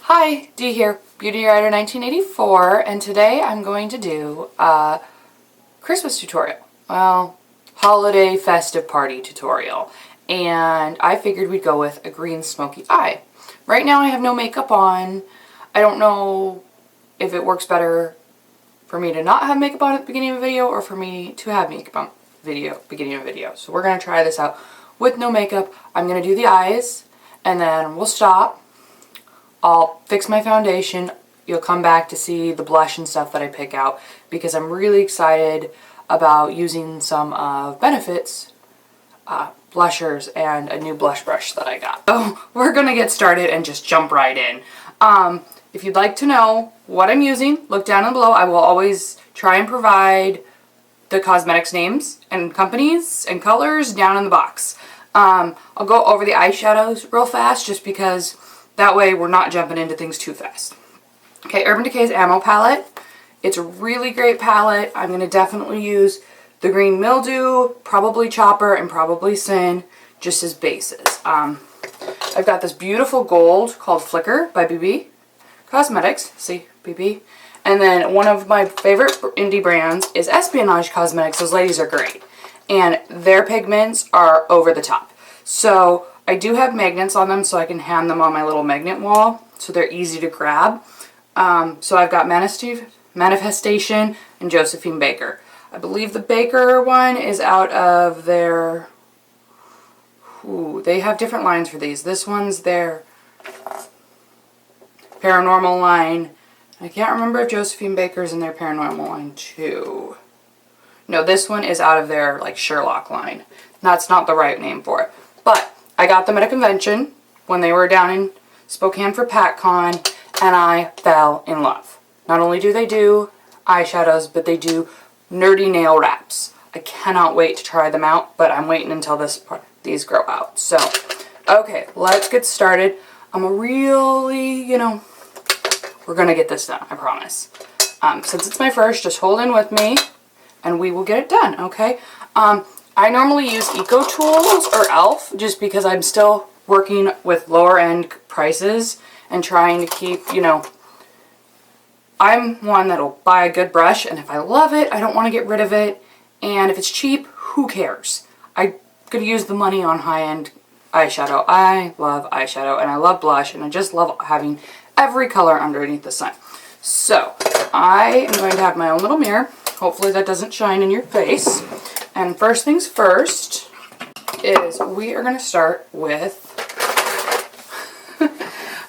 Hi, Dee here, Beauty Writer 1984, and today I'm going to do a Christmas tutorial. Well, holiday festive party tutorial. And I figured we'd go with a green smoky eye. Right now I have no makeup on. I don't know if it works better for me to not have makeup on at the beginning of a video or for me to have makeup on beginning of a video. So we're going to try this out with no makeup. I'm going to do the eyes and then we'll stop. I'll fix my foundation. You'll come back to see the blush and stuff that I pick out because I'm really excited about using some of Benefit's blushers and a new blush brush that I got. So we're going to get started and just jump right in. If you'd like to know what I'm using, look down below. I will always try and provide the cosmetics names and companies and colors down in the box. I'll go over the eyeshadows real fast just because that way we're not jumping into things too fast. Okay, Urban Decay's Ammo Palette. It's a really great palette. I'm going to definitely use the Green Mildew, probably Chopper, and probably Sin just as bases. I've got this beautiful gold called Flicker by BB Cosmetics. See, BB. And then one of my favorite indie brands is Espionage Cosmetics. Those ladies are great. And their pigments are over the top. So I do have magnets on them so I can hand them on my little magnet wall so they're easy to grab. So I've got Manifestation and Josephine Baker. I believe the Baker one is out of their... Ooh, they have different lines for these. This one's their Paranormal line. I can't remember if Josephine Baker's in their Paranormal line too. No, this one is out of their like Sherlock line. That's not the right name for it. But I got them at a convention when they were down in Spokane for PacCon, and I fell in love. Not only do they do eyeshadows, but they do nerdy nail wraps. I cannot wait to try them out, but I'm waiting until these grow out. So, okay, let's get started. I'm a really, we're going to get this done, I promise. Since it's my first, just hold in with me, and we will get it done, okay? I normally use Eco Tools or e.l.f. just because I'm still working with lower end prices and trying to keep, I'm one that'll buy a good brush and if I love it, I don't want to get rid of it. And if it's cheap, who cares? I could use the money on high-end eyeshadow. I love eyeshadow and I love blush and I just love having every color underneath the sun. So I am going to have my own little mirror. Hopefully that doesn't shine in your face. And first things first is we are going to start with,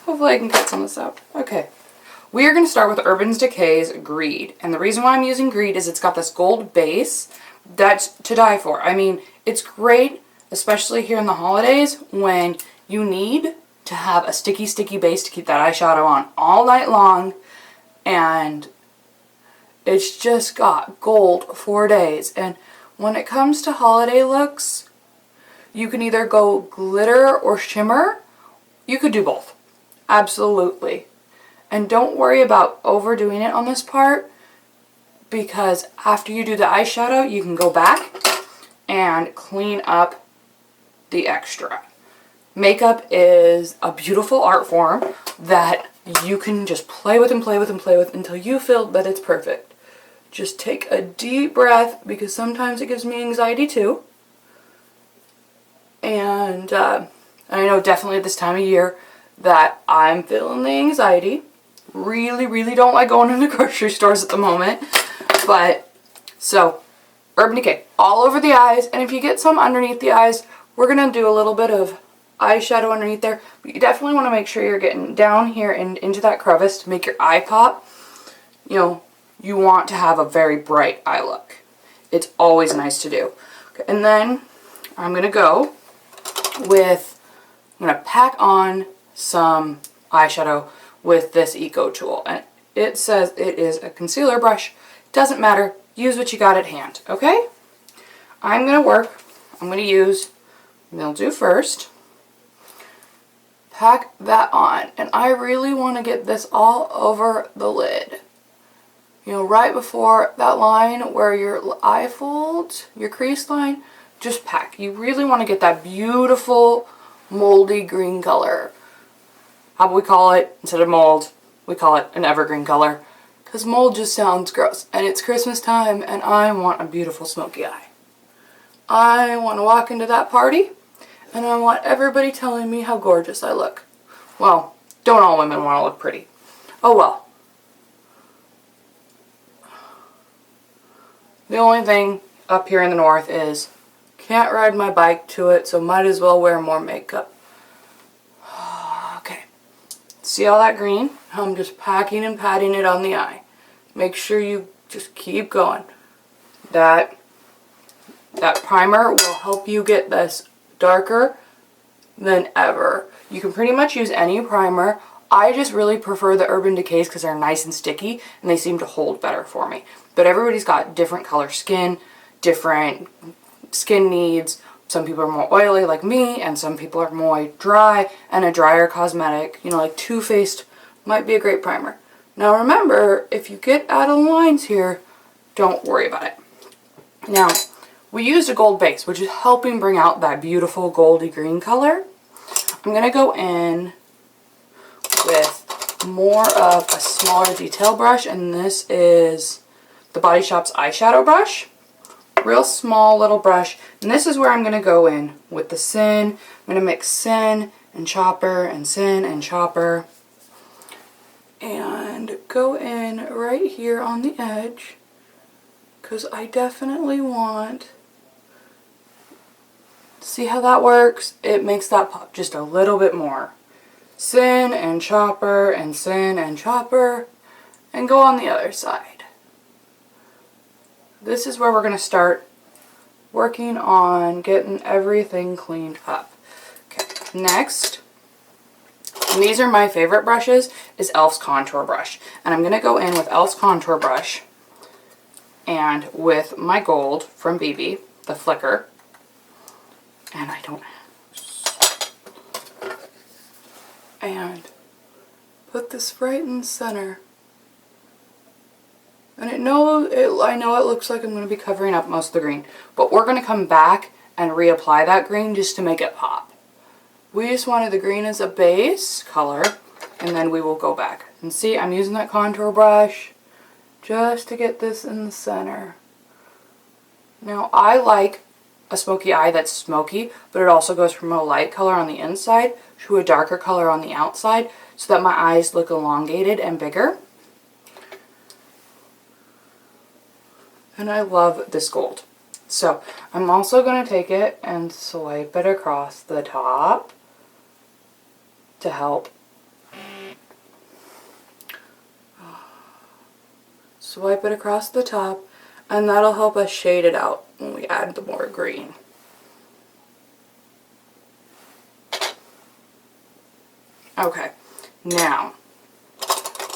hopefully I can cut some of this out. Okay. We are going to start with Urban Decay's Greed. And the reason why I'm using Greed is it's got this gold base that's to die for. I mean, it's great, especially here in the holidays when you need to have a sticky base to keep that eyeshadow on all night long. And it's just got gold for days. And when it comes to holiday looks, you can either go glitter or shimmer. You could do both. Absolutely. And don't worry about overdoing it on this part because after you do the eyeshadow, you can go back and clean up the extra. Makeup is a beautiful art form that you can just play with and play with and play with until you feel that it's perfect. Just take a deep breath because sometimes it gives me anxiety too. And I know definitely at this time of year that I'm feeling the anxiety. Really don't like going into grocery stores at the moment. But, so, Urban Decay all over the eyes. And if you get some underneath the eyes, we're going to do a little bit of eyeshadow underneath there. But you definitely want to make sure you're getting down here and into that crevice to make your eye pop. You want to have a very bright eye look. It's always nice to do. Okay, and then I'm going to go with, I'm going to pack on some eyeshadow with this Eco Tool. And it says it is a concealer brush. Doesn't matter. Use what you got at hand. Okay? I'm going to use Mildew first. Pack that on. And I really want to get this all over the lid. Right before that line where your eye folds, your crease line, just pack. You really want to get that beautiful moldy green color. How about we call it, instead of mold, we call it an evergreen color. Because mold just sounds gross. And it's Christmas time and I want a beautiful smoky eye. I want to walk into that party and I want everybody telling me how gorgeous I look. Well, don't all women want to look pretty. Oh well. The only thing up here in the north is can't ride my bike to it, so might as well wear more makeup. Okay. See all that green? I'm just packing and patting it on the eye. Make sure you just keep going. That primer will help you get this darker than ever. You can pretty much use any primer. I just really prefer the Urban Decays because they're nice and sticky and they seem to hold better for me. But everybody's got different color skin, different skin needs. Some people are more oily like me and some people are more dry, and a drier cosmetic, you know, like Too Faced might be a great primer. Now remember, if you get out of lines here, don't worry about it. Now, we used a gold base, which is helping bring out that beautiful goldy green color. I'm going to go in with more of a smaller detail brush, and this is the Body Shop's eyeshadow brush. Real small little brush, and this is where I'm going to go in with the Sin. I'm going to mix Sin and Chopper and Sin and Chopper and go in right here on the edge because I definitely want, see how that works? It makes that pop just a little bit more. Sin and Chopper and Sin and Chopper, and go on the other side. This is where we're going to start working on getting everything cleaned up. Okay, next, and these are my favorite brushes, is e.l.f.'s contour brush. And I'm going to go in with e.l.f.'s contour brush and with my gold from BB, the Flicker. And I don't have. And put this right in the center. And I know it looks like I'm going to be covering up most of the green, but we're going to come back and reapply that green just to make it pop. We just wanted the green as a base color, and then we will go back. And see, I'm using that contour brush just to get this in the center. Now, I like a smoky eye that's smoky, but it also goes from a light color on the inside to a darker color on the outside, so that my eyes look elongated and bigger. And I love this gold. So I'm also going to take it and swipe it across the top to help. Swipe it across the top, and that'll help us shade it out when we add the more green. Okay, now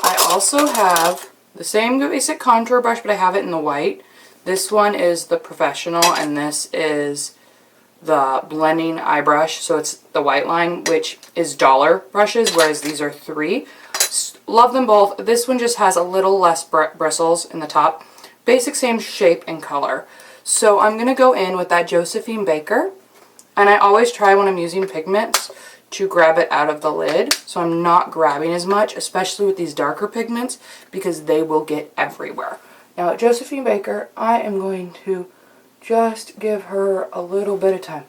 I also have the same basic contour brush, but I have it in the white. This one is the Professional, and this is the blending eye brush. So it's the white line, which is dollar brushes, whereas these are $3. Love them both. This one just has a little less bristles in the top. Basic same shape and color. So I'm going to go in with that Josephine Baker. And I always try when I'm using pigments to grab it out of the lid. So I'm not grabbing as much, especially with these darker pigments, because they will get everywhere. Now at Josephine Baker, I am going to just give her a little bit of time.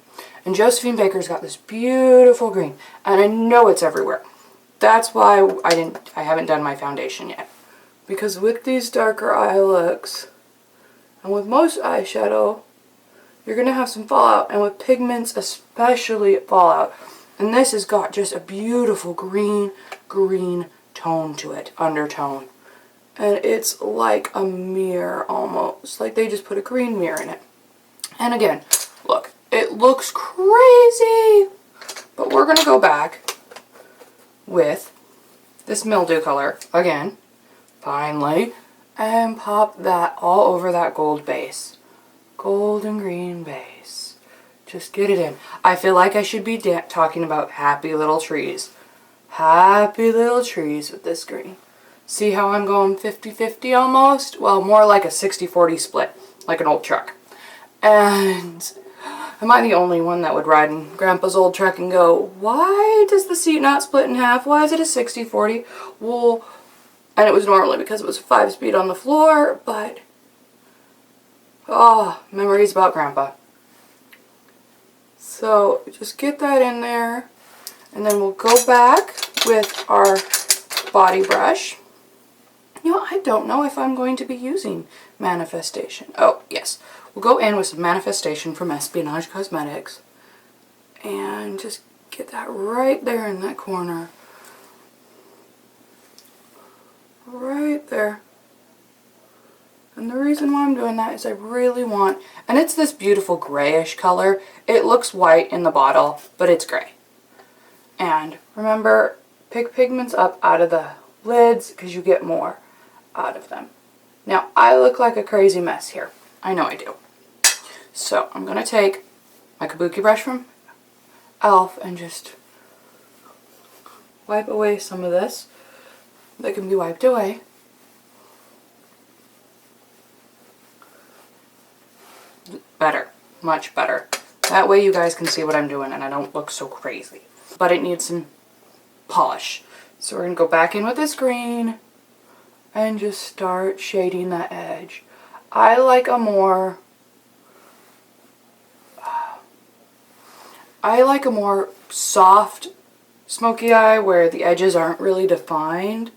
And Josephine Baker's got this beautiful green, and I know it's everywhere. That's why I haven't done my foundation yet. Because with these darker eye looks, and with most eyeshadow, you're going to have some fallout, and with pigments especially fallout. And this has got just a beautiful green tone to it, undertone. And it's like a mirror almost, like they just put a green mirror in it. And again, look, it looks crazy, but we're going to go back with this mildew color again, finally, and pop that all over that gold base. Gold and green base. Just get it in. I feel like I should be talking about happy little trees. Happy little trees with this green. See how I'm going 50-50 almost? Well, more like a 60-40 split, like an old truck. And Am I the only one that would ride in Grandpa's old truck and go, why does the seat not split in half? Why is it a 60-40? Well, and it was normally because it was 5-speed on the floor, but, oh, memories about Grandpa. So just get that in there, and then we'll go back with our body brush. You know, I don't know if I'm going to be using Manifestation. Oh, yes. We'll go in with some Manifestation from Espionage Cosmetics and just get that right there in that corner. Right there. And the reason why I'm doing that is I really want, and it's this beautiful grayish color. It looks white in the bottle, but it's gray. And remember, pick pigments up out of the lids because you get more out of them. Now, I look like a crazy mess here. I know I do. So, I'm going to take my kabuki brush from e.l.f. and just wipe away some of this that can be wiped away. Better. Much better. That way you guys can see what I'm doing and I don't look so crazy. But it needs some polish. So we're going to go back in with this green and just start shading that edge. I like a more soft smoky eye where the edges aren't really defined,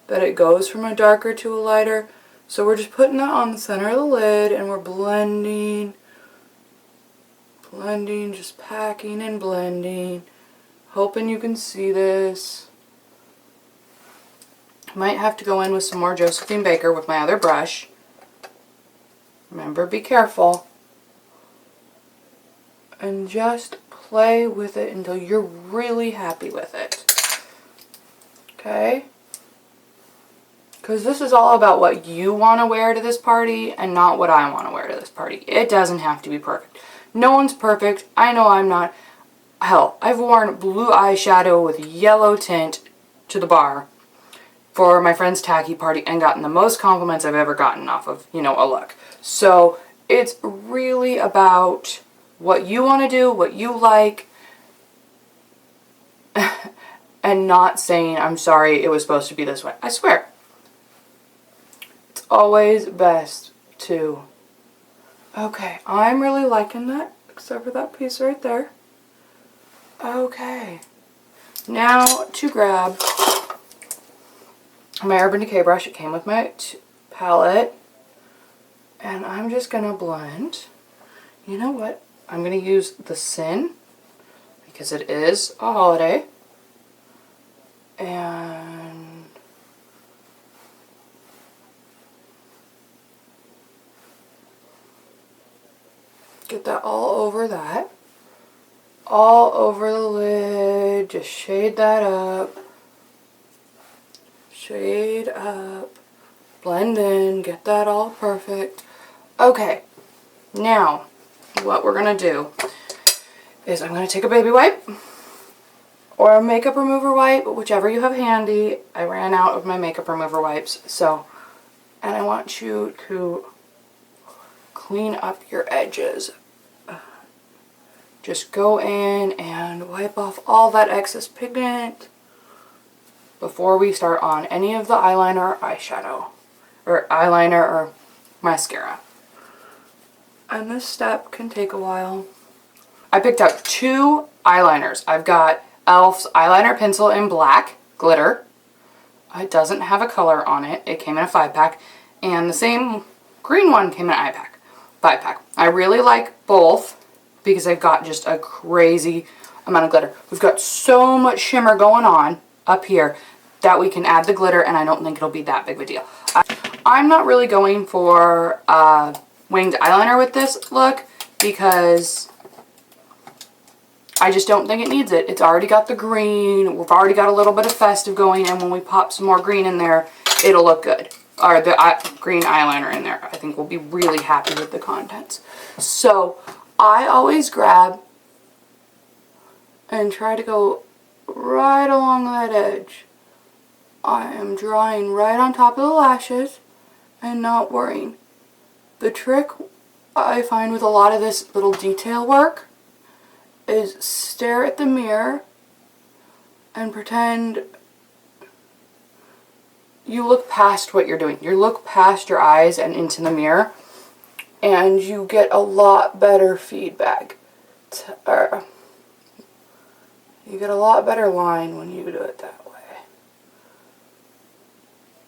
that it goes from a darker to a lighter. So we're just putting that on the center of the lid and we're blending, just packing and blending, hoping you can see this. Might have to go in with some more Josephine Baker with my other brush. Remember, be careful. And just play with it until you're really happy with it. Okay? Because this is all about what you want to wear to this party and not what I want to wear to this party. It doesn't have to be perfect. No one's perfect. I know I'm not. Hell, I've worn blue eyeshadow with yellow tint to the bar for my friend's tacky party and gotten the most compliments I've ever gotten off of, you know, a look. So it's really about what you want to do, what you like, and not saying, I'm sorry, it was supposed to be this way. I swear. It's always best to... Okay, I'm really liking that, except for that piece right there. Okay. Now to grab my Urban Decay brush. It came with my palette. And I'm just going to blend. You know what? I'm going to use the Sin because it is a holiday. And get that all over that. All over the lid. Just shade that up. Shade up. Blend in. Get that all perfect. Okay. Now, what we're going to do is I'm going to take a baby wipe or a makeup remover wipe, whichever you have handy. I ran out of my makeup remover wipes, so, and I want you to clean up your edges. Just go in and wipe off all that excess pigment before we start on any of the eyeliner or eyeshadow, or eyeliner or mascara. And this step can take a while. I picked up 2 eyeliners. I've got e.l.f.'s eyeliner pencil in black glitter. It doesn't have a color on it. It came in a 5-pack. And the same green one came in an 5-pack. I really like both because they've got just a crazy amount of glitter. We've got so much shimmer going on up here that we can add the glitter, and I don't think it'll be that big of a deal. I'm not really going for winged eyeliner with this look because I just don't think it needs it. It's already got the green. We've already got a little bit of festive going, and when we pop some more green in there, it'll look good. Or the green eyeliner in there. I think we'll be really happy with the contents. So I always grab and try to go right along that edge. I am drawing right on top of the lashes and not worrying. The trick I find with a lot of this little detail work is stare at the mirror and pretend you look past what you're doing. You look past your eyes and into the mirror, and you get a lot better feedback. You get a lot better line when you do it that way.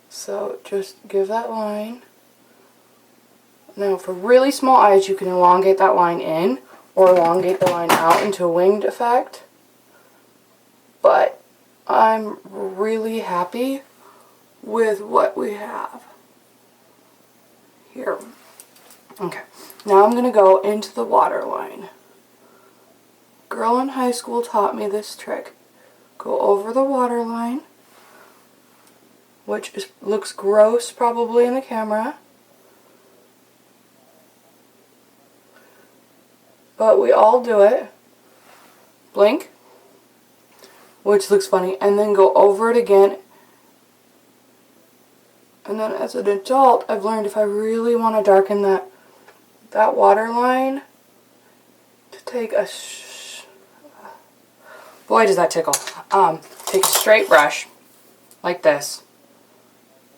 So just give that line. Now for really small eyes, you can elongate that line in or elongate the line out into a winged effect. But I'm really happy with what we have here. Okay, now I'm going to go into the waterline. Girl in high school taught me this trick. Go over the waterline, which looks gross probably in the camera, but we all do it. Blink, which looks funny, and then go over it again. And then as an adult, I've learned if I really want to darken that waterline, to take a boy does that tickle. Take a straight brush like this.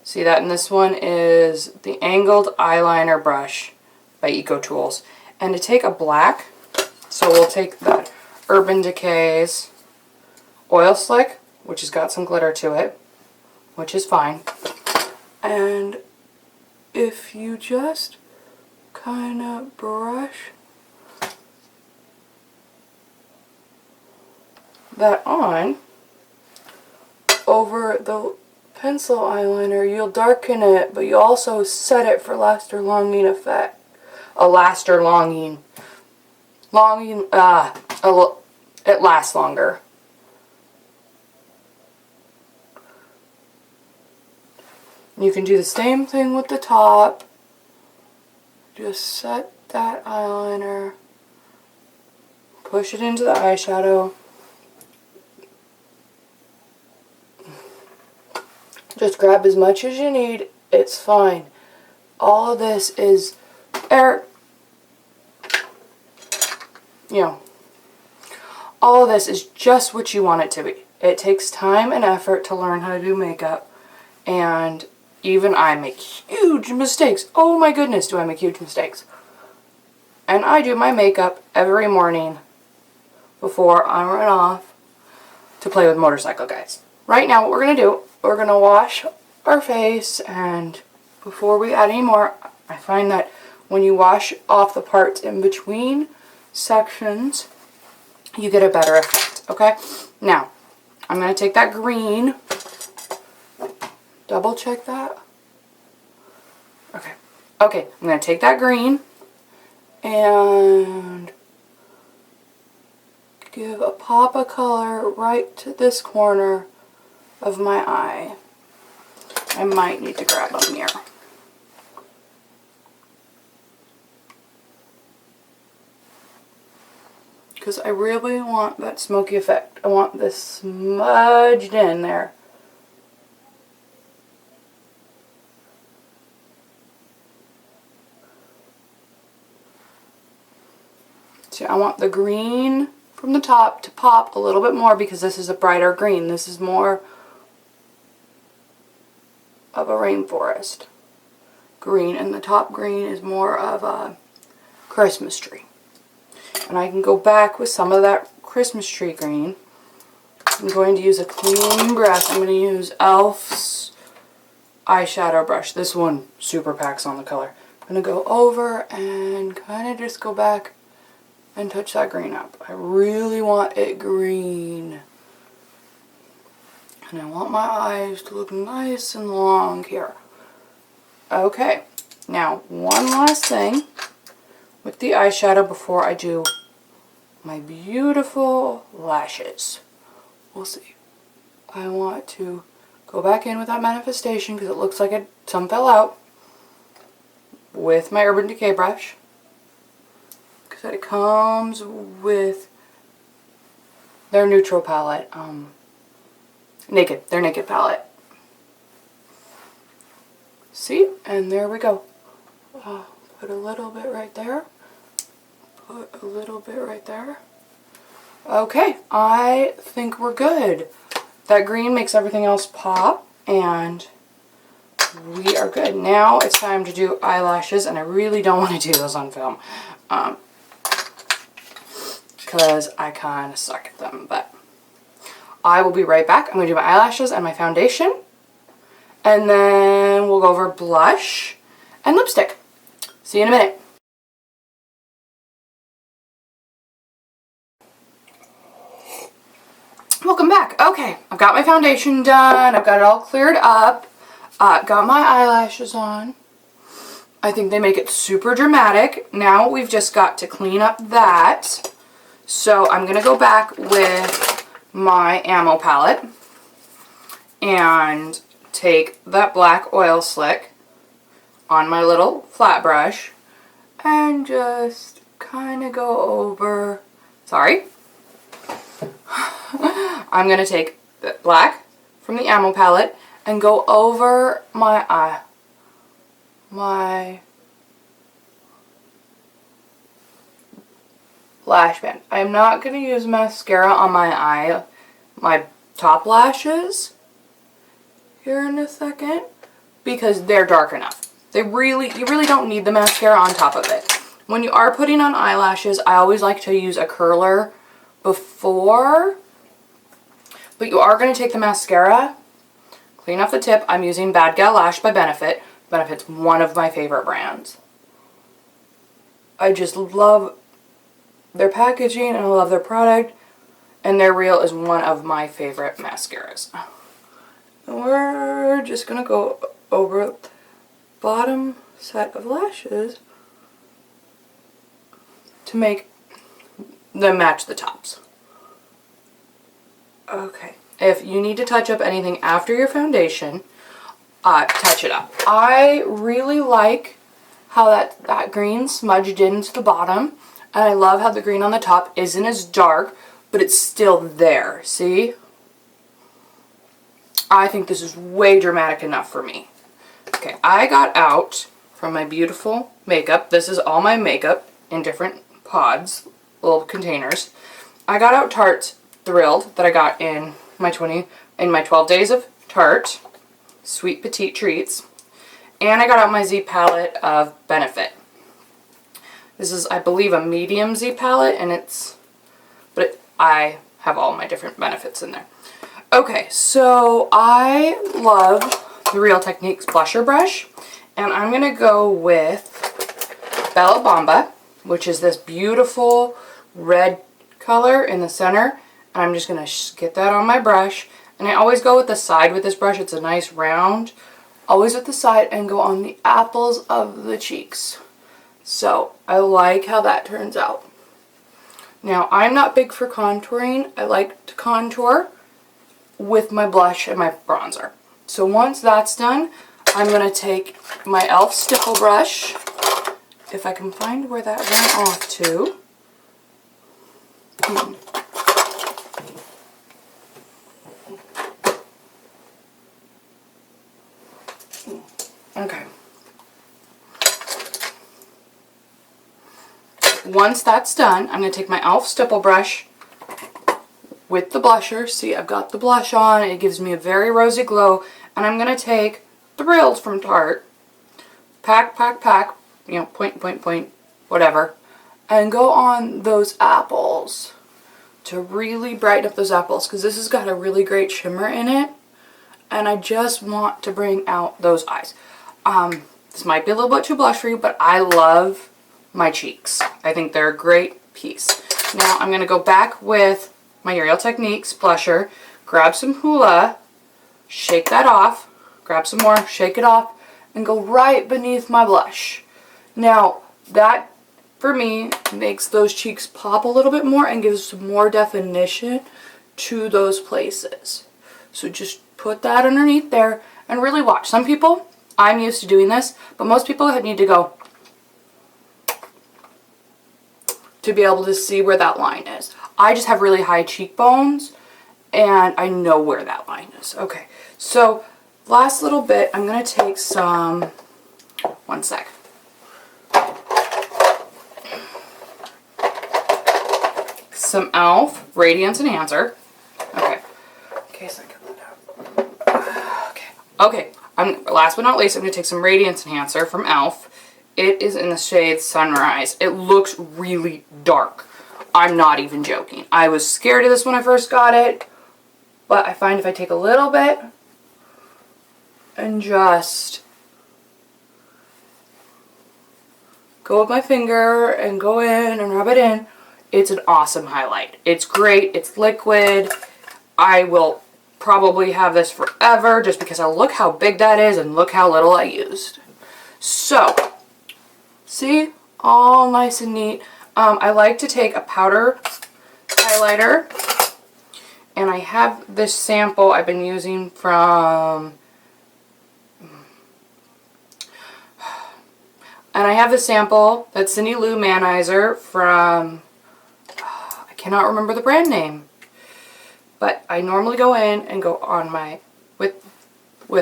See that? And this one is the angled eyeliner brush by Eco Tools. And to take a black, so we'll take the Urban Decay's Oil Slick, which has got some glitter to it, which is fine. And if you just kind of brush that on over the pencil eyeliner, you'll darken it, but you also set it for laster longing effect. A laster longing. It lasts longer. You can do the same thing with the top. Just set that eyeliner, push it into the eyeshadow. Just grab as much as you need. It's fine. All of this is all of this is just what you want it to be. It takes time and effort to learn how to do makeup, and even I make huge mistakes. Oh my goodness, do I make huge mistakes. And I do my makeup every morning before I run off to play with motorcycle guys. Right now what we're going to do, we're going to wash our face, and before we add any more, I find that when you wash off the parts in between sections, you get a better effect, okay? Now, I'm going to take that green, double check that. Okay, I'm going to take that green and give a pop of color right to this corner of my eye. I might need to grab a mirror. Because I really want that smoky effect. I want this smudged in there. See, I want the green from the top to pop a little bit more because this is a brighter green. This is more of a rainforest green, and the top green is more of a Christmas tree. And I can go back with some of that Christmas tree green. I'm going to use a clean brush. I'm going to use e.l.f.'s eyeshadow brush. This one super packs on the color. I'm going to go over and kind of just go back and touch that green up. I really want it green. And I want my eyes to look nice and long here. Okay, now one last thing with the eyeshadow before I do my beautiful lashes. We'll see. I want to go back in with that manifestation because it looks like some fell out with my Urban Decay brush. Because it comes with their neutral palette, their Naked palette. See? And there we go. Put a little bit right there. Put a little bit right there. Okay, I think we're good. That green makes everything else pop, and we are good. Now it's time to do eyelashes, and I really don't want to do those on film because I kind of suck at them, but I will be right back. I'm going to do my eyelashes and my foundation, and then we'll go over blush and lipstick. See you in a minute. Welcome back. Okay, I've got my foundation done. I've got it all cleared up. Got my eyelashes on. I think they make it super dramatic. Now we've just got to clean up that. So I'm going to go back with my Ammo palette and take that black oil slick on my little flat brush and just kind of go over, sorry. I'm going to take the black from the Ammo palette and go over my eye, my lash band. I'm not going to use mascara on my top lashes here in a second because they're dark enough. You really don't need the mascara on top of it. When you are putting on eyelashes, I always like to use a curler before, but you are going to take the mascara, clean off the tip. I'm using Bad Gal Lash by Benefit. Benefit's one of my favorite brands. I just love their packaging and I love their product, and their Real is one of my favorite mascaras. And we're just going to go over the bottom set of lashes to make them match the tops. Okay, if you need to touch up anything after your foundation, touch it up. I really like how that green smudged into the bottom, and I love how the green on the top isn't as dark, but it's still there, see? I think this is way dramatic enough for me. Okay, I got out from my beautiful makeup. This is all my makeup in different pods, little containers. I got out Tarte's Thrilled that I got in my 12 days of Tarte, Sweet Petite Treats. And I got out my Z palette of Benefit. This is, I believe, a medium Z palette, and I have all my different Benefits in there. Okay, so I love the Real Techniques blusher brush, and I'm going to go with Bella Bamba, which is this beautiful red color in the center. And I'm just going to get that on my brush. And I always go with the side with this brush. It's a nice round. Always with the side and go on the apples of the cheeks. So I like how that turns out. Now I'm not big for contouring. I like to contour with my blush and my bronzer. So once that's done, I'm going to take my e.l.f. stipple brush. If I can find where that went off to. Okay. Once that's done, I'm going to take my e.l.f. stipple brush with the blusher. See, I've got the blush on. It gives me a very rosy glow. And I'm going to take Thrilled from Tarte. Pack, you know, point, whatever. And go on those apples to really brighten up those apples. Because this has got a really great shimmer in it. And I just want to bring out those eyes. This might be a little bit too blush for you, but I love my cheeks. I think they're a great piece. Now I'm going to go back with my Real Techniques blusher, grab some Hoola, shake that off, grab some more, shake it off, and go right beneath my blush. Now that, for me, makes those cheeks pop a little bit more and gives some more definition to those places. So just put that underneath there and really watch. Some people, I'm used to doing this, but most people need to go to be able to see where that line is. I just have really high cheekbones and I know where that line is. Okay, so last little bit, I'm going to take some, one sec. some e.l.f. Radiance Enhancer. Okay. In case I can let out. Okay. Last but not least, I'm going to take some Radiance Enhancer from e.l.f. It is in the shade Sunrise. It looks really dark. I'm not even joking. I was scared of this when I first got it, but I find if I take a little bit and just go with my finger and go in and rub it in, it's an awesome highlight. It's great. It's liquid. I will probably have this forever just because I look how big that is and look how little I used. So, see? All nice and neat. I like to take a powder highlighter, and I have this sample I've been using from, and I have the sample that's Cindy Lou Manizer from, I cannot remember the brand name, but I normally go in and go on my, with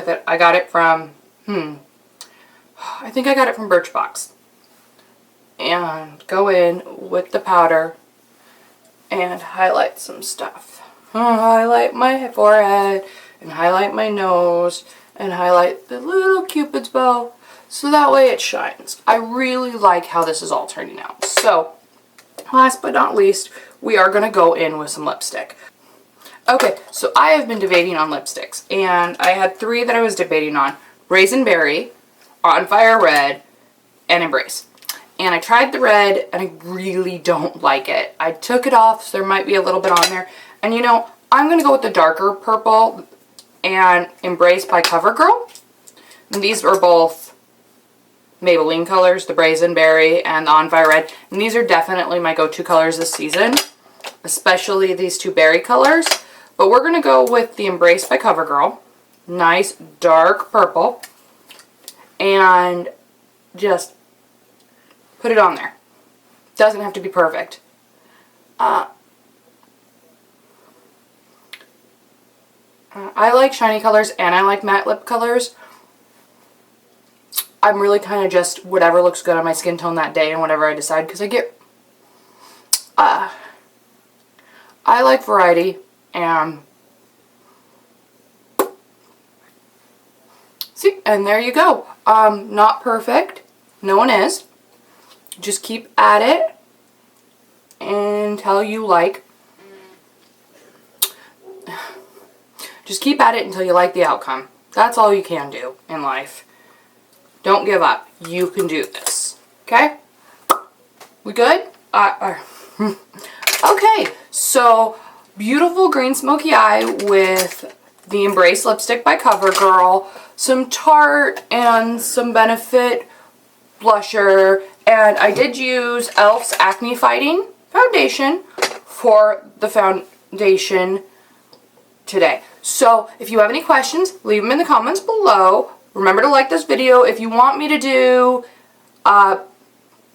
it. I got it from, I think I got it from Birchbox. And go in with the powder and highlight some stuff. Highlight my forehead and highlight my nose and highlight the little cupid's bow so that way it shines. I really like how this is all turning out. So, last but not least, we are going to go in with some lipstick. Okay, so I have been debating on lipsticks, and I had 3 that I was debating on. Raisin Berry, On Fire Red, and Embrace. And I tried the red, and I really don't like it. I took it off, so there might be a little bit on there. And you know, I'm going to go with the darker purple and Embrace by CoverGirl. And these are both Maybelline colors, the Raisin Berry and the On Fire Red. And these are definitely my go-to colors this season, especially these 2 berry colors. But we're going to go with the Embrace by CoverGirl. Nice dark purple. And just put it on there. Doesn't have to be perfect. I like shiny colors and I like matte lip colors. I'm really kind of just whatever looks good on my skin tone that day and whatever I decide, because I get I like variety, and see, and there you go. Not perfect. No one is. Just keep at it until you like. Just keep at it until you like the outcome. That's all you can do in life. Don't give up. You can do this. Okay? We good? Okay, so beautiful green smoky eye with the Embrace lipstick by CoverGirl, some Tarte and some Benefit blusher, and I did use e.l.f.'s Acne Fighting foundation for the foundation today. So if you have any questions, leave them in the comments below. Remember to like this video. If you want me to do a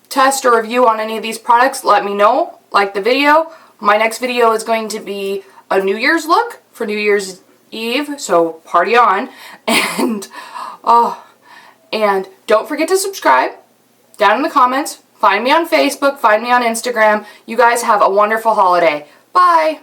test or review on any of these products, let me know. Like the video. My next video is going to be a New Year's look for New Year's Eve, so party on. And don't forget to subscribe. Down in the comments, find me on Facebook, find me on Instagram. You guys have a wonderful holiday. Bye!